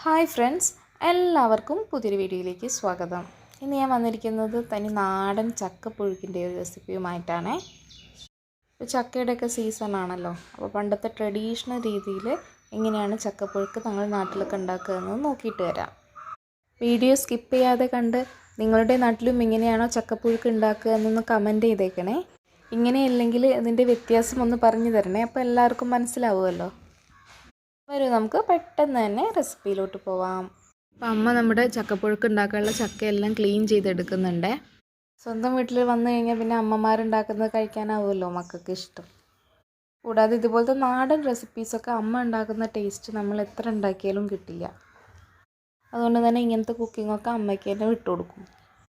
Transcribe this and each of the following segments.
Hi friends, എല്ലാവർക്കും പുതിയൊരു വീഡിയോയിലേക്ക് സ്വാഗതം. ഇന്ന് ഞാൻ വന്നിരിക്കുന്നത് തനി നാടൻ ചക്കപ്പുഴുക്കിൻ്റെ ഒരു റെസിപ്പിയുമായിട്ടാണ്. ഇപ്പോൾ ചക്കയുടെയൊക്കെ സീസണാണല്ലോ. അപ്പോൾ പണ്ടത്തെ ട്രഡീഷണൽ രീതിയിൽ എങ്ങനെയാണ് ചക്കപ്പുഴുക്ക് ഞങ്ങളുടെ നാട്ടിലൊക്കെ ഉണ്ടാക്കുകയെന്ന് നോക്കിയിട്ട് വരാം. വീഡിയോ സ്കിപ്പ് ചെയ്യാതെ കണ്ട് നിങ്ങളുടെ നാട്ടിലും ഇങ്ങനെയാണോ ചക്കപ്പുഴുക്ക് ഉണ്ടാക്കുക എന്നൊന്ന് കമൻറ്റ് ചെയ്തേക്കണേ. ഇങ്ങനെയല്ലെങ്കിൽ ഇതിൻ്റെ വ്യത്യാസം ഒന്ന് പറഞ്ഞു തരണേ, അപ്പോൾ എല്ലാവർക്കും മനസ്സിലാവുമല്ലോ. വരൂ, നമുക്ക് പെട്ടെന്ന് തന്നെ റെസിപ്പിയിലോട്ട് പോവാം. അപ്പം അമ്മ നമ്മുടെ ചക്കപ്പുഴുക്ക് ഉണ്ടാക്കാനുള്ള ചക്കയെല്ലാം ക്ലീൻ ചെയ്തെടുക്കുന്നുണ്ട്. സ്വന്തം വീട്ടിൽ വന്നു കഴിഞ്ഞാൽ പിന്നെ അമ്മമാരുണ്ടാക്കുന്നത് കഴിക്കാനാവുമല്ലോ മക്കൾക്ക് ഇഷ്ടം. കൂടാതെ ഇതുപോലത്തെ നാടൻ റെസിപ്പീസൊക്കെ അമ്മ ഉണ്ടാക്കുന്ന ടേസ്റ്റ് നമ്മൾ എത്ര ഉണ്ടാക്കിയാലും കിട്ടില്ല. അതുകൊണ്ട് തന്നെ ഇങ്ങനത്തെ കുക്കിങ്ങൊക്കെ അമ്മയ്ക്ക് തന്നെ വിട്ടുകൊടുക്കും.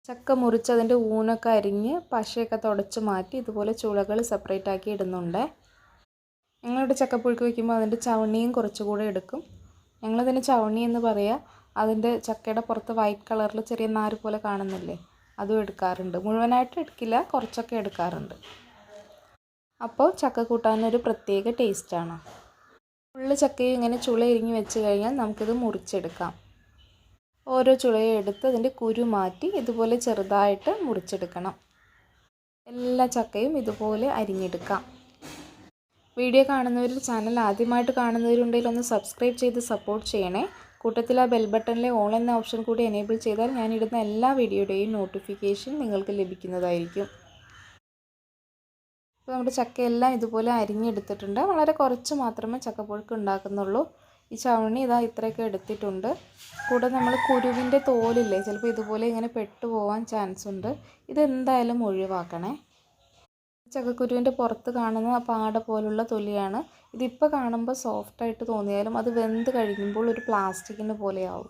ചക്ക മുറിച്ച് അതിൻ്റെ ഊനൊക്കെ അരിഞ്ഞ് പശയൊക്കെ തുടച്ച് മാറ്റി ഇതുപോലെ ചുളകൾ സെപ്പറേറ്റ് ആക്കി ഇടുന്നുണ്ട്. ഞങ്ങളിവിടെ ചക്കപ്പുഴുക്ക് വയ്ക്കുമ്പോൾ അതിൻ്റെ ചവണിയും കുറച്ചുകൂടെ എടുക്കും. ഞങ്ങളതിന് ചവണി എന്ന് പറയുക. അതിൻ്റെ ചക്കയുടെ പുറത്ത് വൈറ്റ് കളറിൽ ചെറിയ നാര് പോലെ കാണുന്നില്ലേ, അതും എടുക്കാറുണ്ട്. മുഴുവനായിട്ട് എടുക്കില്ല, കുറച്ചൊക്കെ എടുക്കാറുണ്ട്. അപ്പോൾ ചക്ക കൂട്ടാനൊരു പ്രത്യേക ടേസ്റ്റാണ്. ഫുള്ള് ചക്കയും ഇങ്ങനെ ചുള ഇരിഞ്ഞ് വെച്ച് കഴിഞ്ഞാൽ നമുക്കിത് മുറിച്ചെടുക്കാം. ഓരോ ചുളയും എടുത്ത് അതിൻ്റെ കുരു മാറ്റി ഇതുപോലെ ചെറുതായിട്ട് മുറിച്ചെടുക്കണം. എല്ലാ ചക്കയും ഇതുപോലെ അരിഞ്ഞെടുക്കാം. വീഡിയോ കാണുന്നവരിൽ ചാനൽ ആദ്യമായിട്ട് കാണുന്നവരുണ്ടെങ്കിൽ ഒന്ന് സബ്സ്ക്രൈബ് ചെയ്ത് സപ്പോർട്ട് ചെയ്യണേ. കൂട്ടത്തിൽ ആ ബെൽ ബട്ടണിലെ ഓൾ എന്ന ഓപ്ഷൻ കൂടി എനേബിൾ ചെയ്താൽ ഞാനിടുന്ന എല്ലാ വീഡിയോയുടെയും നോട്ടിഫിക്കേഷൻ നിങ്ങൾക്ക് ലഭിക്കുന്നതായിരിക്കും. അപ്പോൾ നമ്മുടെ ചക്കയെല്ലാം ഇതുപോലെ അരിഞ്ഞെടുത്തിട്ടുണ്ട്. വളരെ കുറച്ച് മാത്രമേ ചക്കപ്പുഴുക്ക് ഉണ്ടാക്കുന്നുള്ളൂ. ഈ ചവണി ഇതാ ഇത്രയൊക്കെ എടുത്തിട്ടുണ്ട്. കൂടെ നമ്മൾ കുരുവിൻ്റെ തോലില്ലേ, ചിലപ്പോൾ ഇതുപോലെ ഇങ്ങനെ പെട്ടുപോകാൻ ചാൻസ് ഉണ്ട്. ഇതെന്തായാലും ഒഴിവാക്കണേ. ചക്കക്കുരുവിൻ്റെ പുറത്ത് കാണുന്ന പാട പോലുള്ള തൊലിയാണ്. ഇതിപ്പോൾ കാണുമ്പോൾ സോഫ്റ്റായിട്ട് തോന്നിയാലും അത് വെന്ത് കഴിയുമ്പോൾ ഒരു പ്ലാസ്റ്റിക്കിൻ്റെ പോലെയാവും.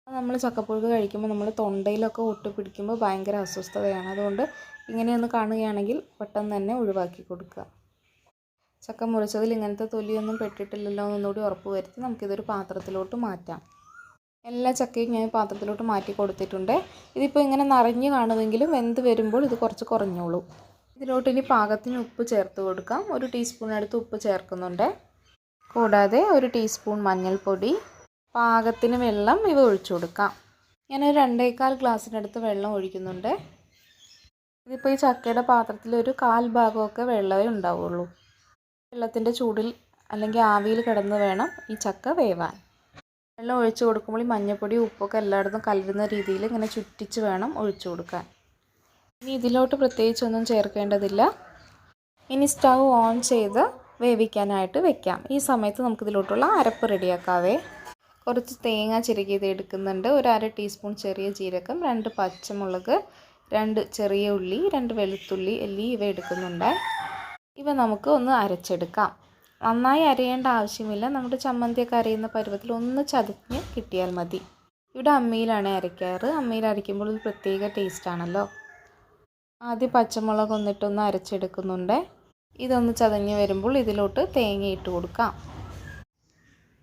നമ്മൾ ചക്കപ്പുഴുക്ക് കഴിക്കുമ്പോൾ നമ്മൾ തൊണ്ടയിലൊക്കെ ഒട്ടിപ്പിടിക്കുമ്പോൾ ഭയങ്കര അസ്വസ്ഥതയാണ്. അതുകൊണ്ട് ഇങ്ങനെയൊന്ന് കാണുകയാണെങ്കിൽ പെട്ടെന്ന് തന്നെ ഒഴിവാക്കി കൊടുക്കുക. ചക്ക മുറിച്ചതിൽ ഇങ്ങനത്തെ തൊലിയൊന്നും പെട്ടിട്ടില്ലല്ലോ എന്നൊന്നുകൂടി ഉറപ്പ് വരുത്തി നമുക്കിതൊരു പാത്രത്തിലോട്ട് മാറ്റാം. എല്ലാ ചക്കയും ഞാൻ പാത്രത്തിലോട്ട് മാറ്റി കൊടുത്തിട്ടുണ്ട്. ഇതിപ്പോൾ ഇങ്ങനെ നിറഞ്ഞ് കാണുമെങ്കിലും വെന്ത് വരുമ്പോൾ ഇത് കുറച്ച് കുറഞ്ഞോളൂ. ഇതിലോട്ട് ഇനി പാകത്തിന് ഉപ്പ് ചേർത്ത് കൊടുക്കാം. 1 ടീസ്പൂൺ അടുത്ത് ഉപ്പ് ചേർക്കുന്നുണ്ട്. കൂടാതെ 1 ടീസ്പൂൺ മഞ്ഞൾപ്പൊടി, പാകത്തിന് വെള്ളം ഇവ ഒഴിച്ചു കൊടുക്കാം. ഞാനൊരു 2.25 ഗ്ലാസ്സിനടുത്ത് വെള്ളം ഒഴിക്കുന്നുണ്ട്. ഇതിപ്പോൾ ഈ ചക്കയുടെ പാത്രത്തിൽ ഒരു 1/4 ഭാഗമൊക്കെ വെള്ളമേ ഉണ്ടാവുള്ളൂ. വെള്ളത്തിൻ്റെ ചൂടിൽ അല്ലെങ്കിൽ ആവിയിൽ കിടന്ന് വേണം ഈ ചക്ക വേവാൻ. വെള്ളം ഒഴിച്ചു കൊടുക്കുമ്പോൾ ഈ മഞ്ഞൾപ്പൊടി ഉപ്പൊക്കെ എല്ലായിടത്തും കലരുന്ന രീതിയിൽ ഇങ്ങനെ ചുറ്റിച്ച് വേണം ഒഴിച്ചു കൊടുക്കാൻ. ഇനി ഇതിലോട്ട് പ്രത്യേകിച്ചൊന്നും ചേർക്കേണ്ടതില്ല. ഇനി സ്റ്റൗ ഓൺ ചെയ്ത് വേവിക്കാനായിട്ട് വെക്കാം. ഈ സമയത്ത് നമുക്കിതിലോട്ടുള്ള അരപ്പ് റെഡിയാക്കാവേ. കുറച്ച് തേങ്ങ ചിരകിയത് എടുക്കുന്നുണ്ട്. 1/2 ടീസ്പൂൺ ചെറിയ ജീരകം, 2 പച്ചമുളക്, 2 ചെറിയ ഉള്ളി, 2 വെളുത്തുള്ളി അല്ലി ഇവ എടുക്കുന്നുണ്ട്. ഇവ നമുക്ക് ഒന്ന് അരച്ചെടുക്കാം. നന്നായി അരയേണ്ട ആവശ്യമില്ല. നമ്മുടെ ചമ്മന്തിയൊക്കെ അരയുന്ന പരുവത്തിൽ ഒന്ന് ചതഞ്ഞ് കിട്ടിയാൽ മതി. ഇവിടെ അമ്മിയിലാണ് അരയ്ക്കാറ്. അമ്മിയിൽ അരയ്ക്കുമ്പോൾ ഒരു പ്രത്യേക ടേസ്റ്റാണല്ലോ. ആദ്യം പച്ചമുളക് ഒന്നിട്ടൊന്ന് അരച്ചെടുക്കുന്നുണ്ട്. ഇതൊന്ന് ചതഞ്ഞ് വരുമ്പോൾ ഇതിലോട്ട് തേങ്ങ ഇട്ട് കൊടുക്കാം.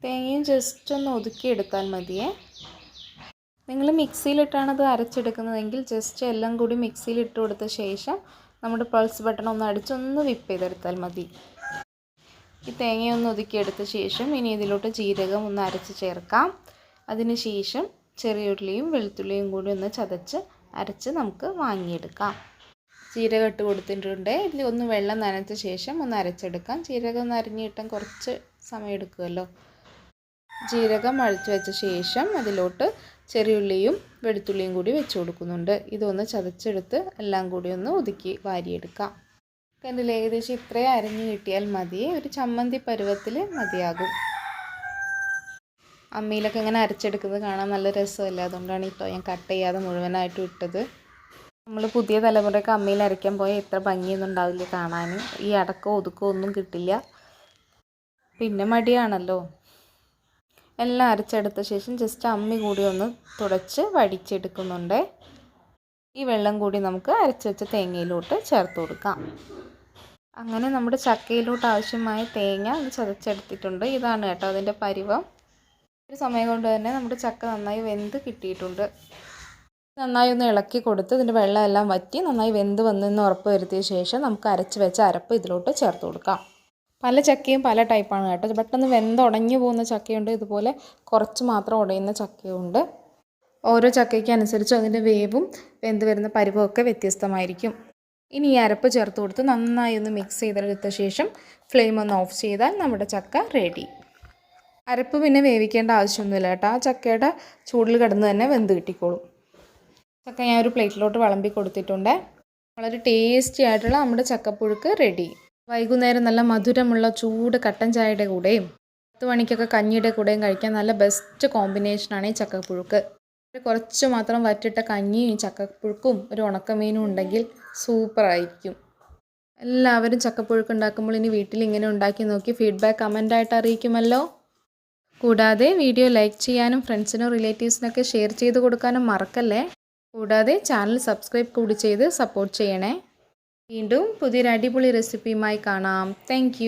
തേങ്ങയും ജസ്റ്റ് ഒന്ന് ഒതുക്കിയെടുത്താൽ മതിയേ. നിങ്ങൾ മിക്സിയിലിട്ടാണ് അത് അരച്ചെടുക്കുന്നതെങ്കിൽ ജസ്റ്റ് എല്ലാം കൂടി മിക്സിയിൽ ഇട്ട് കൊടുത്ത ശേഷം നമ്മുടെ പൾസ് ബട്ടൺ ഒന്ന് അടിച്ചൊന്ന് വിപ്പ് ചെയ്തെടുത്താൽ മതി. ഈ തേങ്ങയൊന്ന് ഒതുക്കിയെടുത്ത ശേഷം ഇനി ഇതിലോട്ട് ജീരകം ഒന്ന് അരച്ച് ചേർക്കാം. അതിന് ശേഷം ചെറിയ ഉള്ളിയും വെളുത്തുള്ളിയും കൂടി ഒന്ന് ചതച്ച് അരച്ച് നമുക്ക് വാങ്ങിയെടുക്കാം. ജീരകം ഇട്ട് കൊടുത്തിട്ടുണ്ട്. ഇതിൽ ഒന്ന് വെള്ളം നനച്ച ശേഷം ഒന്ന് അരച്ചെടുക്കാം. ജീരകം ഒന്ന് അരിഞ്ഞ് കിട്ടാൻ കുറച്ച് സമയം എടുക്കുമല്ലോ. ജീരകം അരച്ച് വെച്ച ശേഷം അതിലോട്ട് ചെറിയുള്ളിയും വെളുത്തുള്ളിയും കൂടി വെച്ച് കൊടുക്കുന്നുണ്ട്. ഇതൊന്ന് ചതച്ചെടുത്ത് എല്ലാം കൂടി ഒന്ന് ഒതുക്കി വാരിയെടുക്കാം. കണ്ടില്ല, ഏകദേശം ഇത്രയും അരിഞ്ഞ് കിട്ടിയാൽ മതിയേ. ഒരു ചമ്മന്തി പരുവത്തിൽ മതിയാകും. അമ്മിയിലൊക്കെ ഇങ്ങനെ അരച്ചെടുക്കുന്നത് കാണാൻ നല്ല രസമല്ല. അതുകൊണ്ടാണ് ഇപ്പോൾ ഞാൻ കട്ട് ചെയ്യാതെ മുഴുവനായിട്ടും ഇട്ടത്. നമ്മൾ പുതിയ തലമുറയ്ക്ക് അമ്മിയിൽ അരയ്ക്കാൻ പോയാൽ ഇത്ര ഭംഗിയൊന്നും ഉണ്ടാവില്ല കാണാൻ. ഈ അടക്കോ ഒതുക്കോ ഒന്നും കിട്ടില്ല, പിന്നെ മടിയാണല്ലോ. എല്ലാം അരച്ചെടുത്ത ശേഷം ജസ്റ്റ് അമ്മി കൂടി ഒന്ന് തുടച്ച് വടിച്ചെടുക്കുന്നുണ്ട്. ഈ വെള്ളം കൂടി നമുക്ക് അരച്ച് വെച്ച തേങ്ങയിലോട്ട് ചേർത്ത് കൊടുക്കാം. അങ്ങനെ നമ്മുടെ ചക്കയിലോട്ട് ആവശ്യമായ തേങ്ങ ഒന്ന് ചതച്ചെടുത്തിട്ടുണ്ട്. ഇതാണ് കേട്ടോ അതിൻ്റെ പരുവം. ഒരു സമയം കൊണ്ട് തന്നെ നമ്മുടെ ചക്ക നന്നായി വെന്ത് കിട്ടിയിട്ടുണ്ട്. നന്നായി ഒന്ന് ഇളക്കി കൊടുത്ത് ഇതിൻ്റെ വെള്ളമെല്ലാം വറ്റി നന്നായി വെന്ത് വന്നെന്ന് ഉറപ്പ് വരുത്തിയ ശേഷം നമുക്ക് അരച്ച് വെച്ച അരപ്പ് ഇതിലോട്ട് ചേർത്ത് കൊടുക്കാം. പല ചക്കയും പല ടൈപ്പാണ് കേട്ടോ. പെട്ടെന്ന് വെന്തുടഞ്ഞു പോകുന്ന ചക്കയുണ്ട്, ഇതുപോലെ കുറച്ച് മാത്രം ഉടയുന്ന ചക്കയുണ്ട്. ഓരോ ചക്കയ്ക്ക് അനുസരിച്ച് അതിൻ്റെ വേവും വെന്ത് വരുന്ന പരുവമൊക്കെ വ്യത്യസ്തമായിരിക്കും. ഇനി ഈ അരപ്പ് ചേർത്ത് കൊടുത്ത് നന്നായി ഒന്ന് മിക്സ് ചെയ്തെടുത്ത ശേഷം ഫ്ലെയിം ഒന്ന് ഓഫ് ചെയ്താൽ നമ്മുടെ ചക്ക റെഡി. അരപ്പ് പിന്നെ വേവിക്കേണ്ട ആവശ്യമൊന്നുമില്ല കേട്ടോ. ആ ചക്കയുടെ ചൂടിൽ കിടന്ന് തന്നെ വെന്ത് കിട്ടിക്കോളും. ചക്ക ഞാൻ ഒരു പ്ലേറ്റിലോട്ട് വിളമ്പി കൊടുത്തിട്ടുണ്ട്. വളരെ ടേസ്റ്റി ആയിട്ടുള്ള നമ്മുടെ ചക്കപ്പുഴുക്ക് റെഡി. വൈകുന്നേരം നല്ല മധുരമുള്ള ചൂട് കട്ടൻ ചായയുടെ കൂടെയും 10 മണിക്കൊക്കെ കഞ്ഞിയുടെ കൂടെയും കഴിക്കാൻ നല്ല ബെസ്റ്റ് കോമ്പിനേഷനാണ് ഈ ചക്കപ്പുഴുക്ക്. കുറച്ച് മാത്രം വറ്റിട്ട കഞ്ഞിയും ചക്കപ്പുഴുക്കും ഒരു ഉണക്കമീനും ഉണ്ടെങ്കിൽ സൂപ്പറായിരിക്കും. എല്ലാവരും ചക്കപ്പുഴുക്ക് ഉണ്ടാക്കുമ്പോൾ ഇനി വീട്ടിൽ ഇങ്ങനെ ഉണ്ടാക്കി നോക്കി ഫീഡ്ബാക്ക് കമൻ്റായിട്ട് അറിയിക്കുമല്ലോ. കൂടാതെ വീഡിയോ ലൈക്ക് ചെയ്യാനും ഫ്രണ്ട്സിനും റിലേറ്റീവ്സിനൊക്കെ ഷെയർ ചെയ്ത് കൊടുക്കാനും മറക്കല്ലേ. കൂടാതെ ചാനൽ സബ്സ്ക്രൈബ് കൂടി ചെയ്ത് സപ്പോർട്ട് ചെയ്യണേ. വീണ്ടും പുതിയൊരു അടിപൊളി റെസിപ്പിയുമായി കാണാം. താങ്ക്